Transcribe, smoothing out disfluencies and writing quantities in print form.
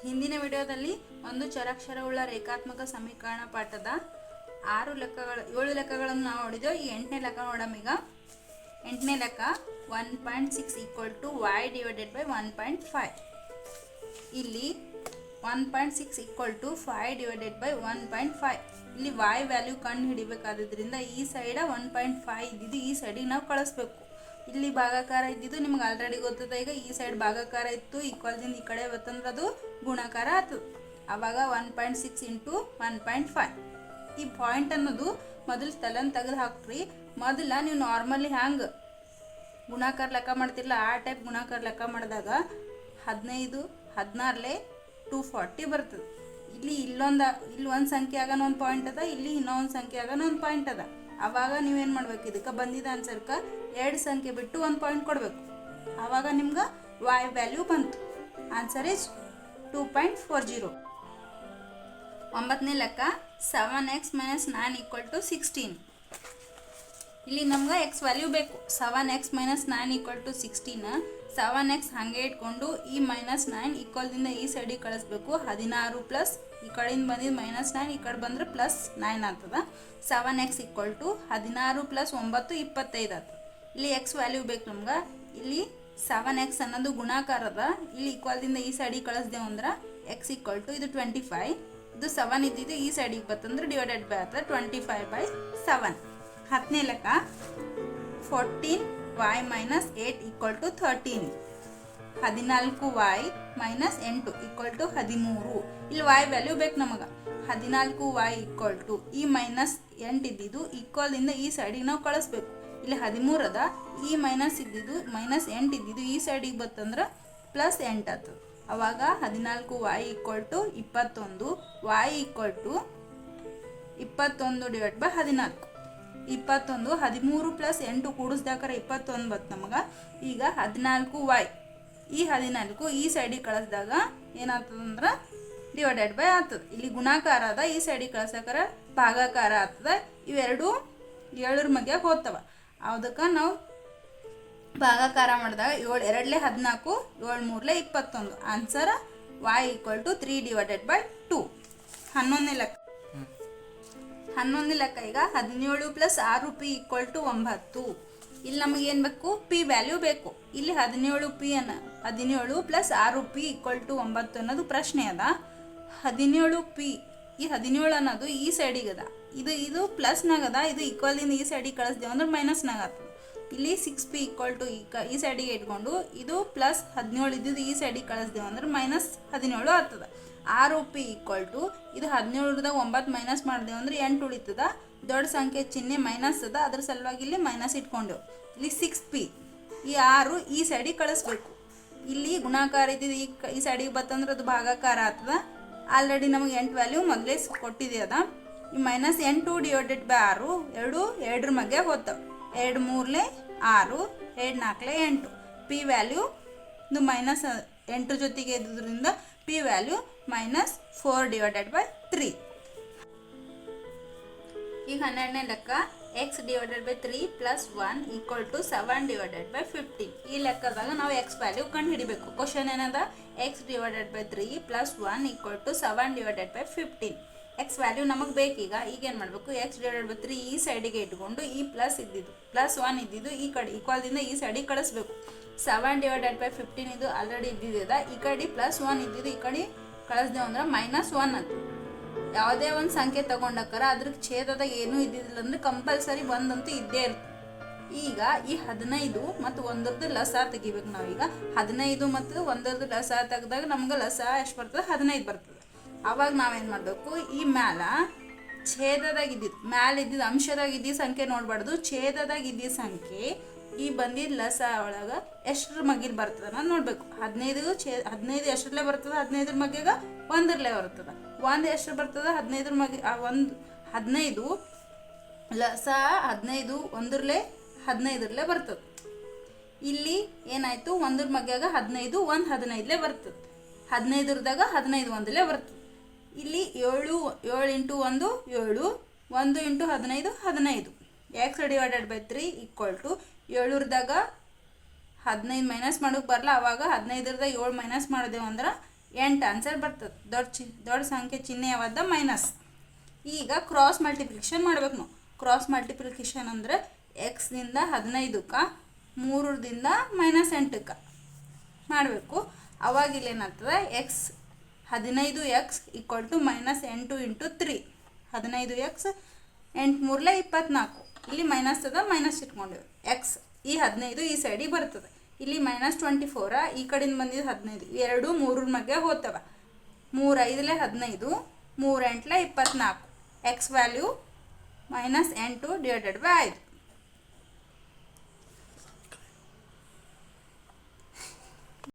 ಹಿಂದಿನ ವಿಡಿಯೋದಲ್ಲಿ ಒಂದು ಚರಾಕ್ಷರವುಳ್ಳ ರೇಖಾತ್ಮಕ ಸಮೀಕರಣ ಪಾಠದ 7 ಲೆಕ್ಕಗಳನ್ನು ನಾವು ನೋಡಿದೆವು. ಈ 8ನೇ ಲೆಕ್ಕ ನೋಡೋಣ. ಈಗ 8ನೇ ಲೆಕ್ಕ 1.6 = y / 1.5. ಇಲ್ಲಿ 1.6 = 5 / 1.5. ಇಲ್ಲಿ y ವ್ಯಾಲ್ಯೂ ಕಂಡು ಹಿಡಿಬೇಕಾದ್ರಿಂದ ಈ ಸೈಡ 1.5 ಇದ್ದಿದ್ದು ಈ ಸೈಡಿಗೆ ನಾವು ಕಳಿಸ್ಬೇಕು. ಇಲ್ಲಿ ಭಾಗಾಕಾರ ಇದ್ದಿದ್ದು ನಿಮ್ಗೆ ಆಲ್ರೆಡಿ ಗೊತ್ತದೆ. ಈಗ ಈ ಸೈಡ್ ಭಾಗಾಕಾರ ಇತ್ತು, ಈಕ್ವಲ್ದಿಂದ ಈ ಕಡೆ ಬರ್ತಂದ್ರೆ ಅದು ಗುಣಾಕಾರ ಆಯ್ತು. ಆವಾಗ 1.6 × 1.5. ಈ ಪಾಯಿಂಟ್ ಅನ್ನೋದು ಮೊದಲು ತಲೆನ ತೆಗೆದು ಹಾಕ್ರಿ. ಮೊದಲ ನೀವು ನಾರ್ಮಲಿ ಹ್ಯಾಂಗೆ ಗುಣಾಕಾರ ಲೆಕ್ಕ ಮಾಡ್ತಿರಲ್ಲ ಆ ಟೈಪ್ ಗುಣಾಕಾರ ಲೆಕ್ಕ ಮಾಡಿದಾಗ 15 16 240 ಬರ್ತದೆ. ಇಲ್ಲಿ ಒಂದು ಸಂಖ್ಯೆ ಆಗೋಣ ಒಂದು ಪಾಯಿಂಟ್ ಅದ, ಇಲ್ಲಿ ಇನ್ನೊಂದು ಸಂಖ್ಯೆ ಆಗೋಣ ಒಂದು ಪಾಯಿಂಟ್ ಅದ. ಆವಾಗ ನೀವೇನು ಮಾಡ್ಬೇಕು, ಇದಕ್ಕೆ ಬಂದಿದ್ದ ಆನ್ಸರ್ಗೆ 2 ಸಂಖ್ಯೆ ಬಿಟ್ಟು 1 ಪಾಯಿಂಟ್ ಕೊಡಬೇಕು. ಆವಾಗ ನಿಮ್ಗೆ y ವ್ಯಾಲ್ಯೂ ಬಂತು. Answer is 2.40. 9ನೇ ಲೆಕ್ಕ 7x - 9 = 16. ಇಲ್ಲಿ ನಮ್ಗೆ x ವ್ಯಾಲ್ಯೂ ಬೇಕು. 7x - 9 = 16. 7x ಹಾಗೆ ಇಟ್ಕೊಂಡು ಈ -9 ಈಕ್ವಲ್ದಿಂದ ಈ ಸೈಡಿಗೆ ಕಳಿಸ್ಬೇಕು. 16 ಪ್ಲಸ್ ಈ ಕಡೆಯಿಂದ ಬಂದಿದ್ದು -9 ಈ ಕಡೆ ಬಂದರೆ +9 ಆಗ್ತದೆ. 7x = 16 + 9 25 ಆಗ್ತದೆ. ಇಲ್ಲಿ x ವ್ಯಾಲ್ಯೂ ಬೇಕು ನಮ್ಗೆ. ಇಲ್ಲಿ 7x ಅನ್ನೋದು ಗುಣಾಕಾರ ಅದ. ಇಲ್ಲಿ ಈಕ್ವಲ್ದಿಂದ ಈ ಸೈಡಿಗೆ ಕಳಿಸ್ದೇವು ಅಂದ್ರೆ x = ಇದು 25. ಇದು 7 ಇದ್ದಿದ್ದು ಈ ಸೈಡಿಗೆ ಬರ್ತಂದ್ರೆ ಡಿವೈಡೆಡ್ ಬೈ ಆಗ್ತದೆ 25/7. 10ನೇ ಲೆಕ್ಕ 14y - 8 = 13. 14y - 8 = 13. ಇಲ್ಲಿ y ವ್ಯಾಲ್ಯೂ ಬೇಕು ನಮಗೆ. 14y = ಈ -8 ಇದ್ದಿದ್ದು ಈಕ್ವಲ್ದಿಂದ ಈ ಸೈಡಿಗೆ ನಾವು ಕಳಿಸ್ಬೇಕು. ಇಲ್ಲಿ 13 ಅದ, ಈ -8 ಇದ್ದಿದ್ದು ಈ ಸೈಡಿಗೆ ಬರ್ತಂದ್ರೆ +8 ಆಗ್ತದೆ. ಅವಾಗ 14y = 21. y = 21/14. 21 13 + 8 ಕೂಡಿಸ್ದಾಕರ 21 ಬತ್ತು ನಮಗೆ. ಈಗ 14y ಈ 14 ಈ ಸೈಡಿಗೆ ಕಳಿಸ್ದಾಗ ಏನಾಗ್ತದಂದ್ರೆ ಡಿವೈಡೆಡ್ ಬೈ ಆಗ್ತದೆ. ಇಲ್ಲಿ ಗುಣಾಕಾರ ಅದ, ಈ ಸೈಡಿಗೆ ಕಳ್ಸಕ್ಕಾರ ಭಾಗಾಕಾರ ಆಗ್ತದೆ. ಇವೆರಡು 7 ಮಗೆ ಹೋಗ್ತವೆ. ಅದಕ್ಕೆ ನಾವು ಭಾಗಾಕಾರ ಮಾಡಿದಾಗ 7 2 14 7 3 21. Answer y = 3/2. 11ನೇ ಲೆಕ್ಕ 11ನೇ ಲೆಕ್ಕ ಈಗ 17 + 6p = 9. ಇಲ್ಲಿ ನಮಗೆ ಏನು ಬೇಕು, p ವ್ಯಾಲ್ಯೂ ಬೇಕು. ಇಲ್ಲಿ 17 + 6p = 9 ಅನ್ನೋದು ಪ್ರಶ್ನೆ ಅದ. 17p ಈ 17 ಅನ್ನೋದು ಈ ಸೈಡಿಗೆ ಅದ, ಇದು ಪ್ಲಸ್ನಾಗ ಅದ, ಇದು ಈಕ್ವಲ್ದಿಂದ ಈ ಸೈಡಿಗೆ ಕಳಿಸ್ದೇವು ಅಂದ್ರೆ ಮೈನಸ್ನಾಗ ಆಗ್ತದೆ. ಇಲ್ಲಿ 6p = ಈ ಸೈಡಿಗೆ ಇಟ್ಕೊಂಡು ಇದು +17 ಇದ್ದಿದ್ದು ಈ ಸೈಡಿಗೆ ಕಳಿಸ್ದೇವು ಅಂದ್ರೆ -17 ಆಗ್ತದೆ. 6p = ಇದು 17ದಾಗ 9 ಮೈನಸ್ ಮಾಡಿದೆವು ಅಂದ್ರೆ 8 ಉಳಿತದ. ದೊಡ್ಡ ಸಂಖ್ಯೆ ಚಿಹ್ನೆ ಮೈನಸ್ ಅದ, ಅದ್ರ ಸಲುವಾಗಿ ಇಲ್ಲಿ ಮೈನಸ್ ಇಟ್ಕೊಂಡೆವು. ಇಲ್ಲಿ 6p ಈ 6 ಈ ಸೈಡಿಗೆ ಕಳಿಸ್ಬೇಕು. ಇಲ್ಲಿ ಗುಣಾಕಾರ ಇದ್ದಿದ್ದು ಈ ಸೈಡಿಗೆ ಬರ್ತಂದ್ರೆ ಅದು ಭಾಗಾಕಾರ ಆಗ್ತದ. ಆಲ್ರೆಡಿ ನಮಗೆ 8 ವ್ಯಾಲ್ಯೂ ಮೊದಲೇ ಕೊಟ್ಟಿದೆ ಅದ. ಈ -8 ಡಿವೈಡೆಡ್ ಬೈ 6 2 ಮಗೆ ಹೋಗ್ತವೆ. 2 3 6 2 4 8. p ವ್ಯಾಲ್ಯೂ ಇದು -8 ಜೊತೆಗೆ ಇದ್ದುದರಿಂದ p ವ್ಯಾಲ್ಯೂ -4/3. ಈಗ 12ನೇ ಲೆಕ್ಕ x / 3 + 1 = 7/15. ಈ ಲೆಕ್ಕದಾಗ ನಾವು x ವ್ಯಾಲ್ಯೂ ಕಂಡು ಹಿಡಿಬೇಕು. ಕ್ವಶನ್ ಏನದ, x / 3 + 1 = 7/15. x ವ್ಯಾಲ್ಯೂ ನಮಗೆ ಬೇಕೀಗ. ಈಗೇನು ಮಾಡಬೇಕು, x / 3 ಈ ಸೈಡಿಗೆ ಇಟ್ಕೊಂಡು ಈ +1 ಇದ್ದಿದ್ದು ಈ ಕಡೆ ಈಕ್ವಲ್ದಿಂದ ಈ ಸೈಡಿಗೆ ಕಳಿಸ್ಬೇಕು. 7/15 ಇದು ಆಲ್ರೆಡಿ ಇದ್ದಿದ್ದದ. ಈ ಕಡೆ +1 ಇದ್ದಿದ್ದು ಈ ಕಡೆ ಕಳಿಸ್ದೇವು ಅಂದ್ರೆ -1 ಅಂತ. ಯಾವುದೇ ಒಂದು ಸಂಖ್ಯೆ ತಗೊಂಡಕ್ಕಾರ ಅದ್ರ ಛೇದದಾಗ ಏನೂ ಇದ್ದಿದ್ದಿಲ್ಲ ಅಂದ್ರೆ ಕಂಪಲ್ಸರಿ ಒಂದಂತೂ ಇದ್ದೇ ಇರ್ತದೆ. ಈಗ ಈ 15 ಮತ್ತು 1ರದ್ದು ಲಸ ತೆಗಿಬೇಕು. ನಾವೀಗ 15 ಮತ್ತು 1ರದ್ದು ಲಸ ತೆಗೆದಾಗ ನಮ್ಗೆ ಲಸ ಎಷ್ಟು ಬರ್ತದೆ, 15 ಬರ್ತದೆ. ಆವಾಗ ನಾವೇನು ಮಾಡಬೇಕು, ಈ ಮ್ಯಾಲ ಛೇದದಾಗ ಇದ್ದಿದ್ದು ಅಂಶದಾಗ ಇದ್ದಿದ್ದ ಸಂಖ್ಯೆ ನೋಡಬಾರ್ದು. ಛೇದದಾಗ ಇದ್ದಿದ್ದ ಸಂಖ್ಯೆ ಈ ಬಂದಿದ್ದ ಲಸ ಒಳಗೆ ಎಷ್ಟರ ಮಗಿಲ್ ಬರ್ತದೆ ನಾನು ನೋಡಬೇಕು. 15 ಎಷ್ಟರಲ್ಲೇ ಬರ್ತದೆ, 15 ಮಗ್ಯಾಗ 1ರಲ್ಲೇ ಬರ್ತದೆ. 1 ಎಷ್ಟು ಬರ್ತದೆ, 15 ಮಗೆ 15 ಲಸ 15 1ರಲ್ಲೇ 15ರಲ್ಲೇ ಬರ್ತದೆ. ಇಲ್ಲಿ ಏನಾಯಿತು, 1 ಮಗ್ಯಾಗ 15 1 15ಲೇ ಬರ್ತದೆ. 15ರದಾಗ 15 1ಲೇ ಬರ್ತದೆ. ಇಲ್ಲಿ 7 × 1 7 1 × 15 15. x / 3 = 7ರದಾಗ 15 ಮೈನಸ್ ಮಾಡೋಕೆ ಬರಲ್ಲ. ಆವಾಗ 15ರದಾಗ 7 ಮೈನಸ್ ಮಾಡಿದೆವು ಅಂದ್ರೆ 8 ಆನ್ಸರ್ ಬರ್ತದೆ. ದೊಡ್ಡ ಸಂಖ್ಯೆ ಚಿಹ್ನೆ ಯಾವ್ದು ಮೈನಸ್. ಈಗ ಕ್ರಾಸ್ ಮಲ್ಟಿಪ್ಲಿಕೇಶನ್ ಮಾಡ್ಬೇಕು ನಾವು. ಕ್ರಾಸ್ ಮಲ್ಟಿಪ್ಲಿಕೇಶನ್ ಅಂದರೆ ಎಕ್ಸ್ನಿಂದ 15ಕ್ಕೆ 3ರಿಂದ -8ಕ್ಕೆ ಮಾಡಬೇಕು. ಅವಾಗ ಇಲ್ಲಿ ಏನಾಗ್ತದೆ ಎಕ್ಸ್ 15x = -8 × 3. 15x 8 3 24. ಇಲ್ಲಿ ಮೈನಸ್ ಅದ, ಮೈನಸ್ ಇಟ್ಕೊಂಡೇವೆ. ಎಕ್ಸ್ ಈ 15 ಈ ಸೈಡಿಗೆ ಬರ್ತದೆ. ಇಲ್ಲಿ -24 ಈ ಕಡೆಯಿಂದ ಬಂದಿದ್ದು 15. 2 3 ಮಗೆ ಹೋಗ್ತವೆ. 3 5 15, 3 8 24. X value -8 / 5.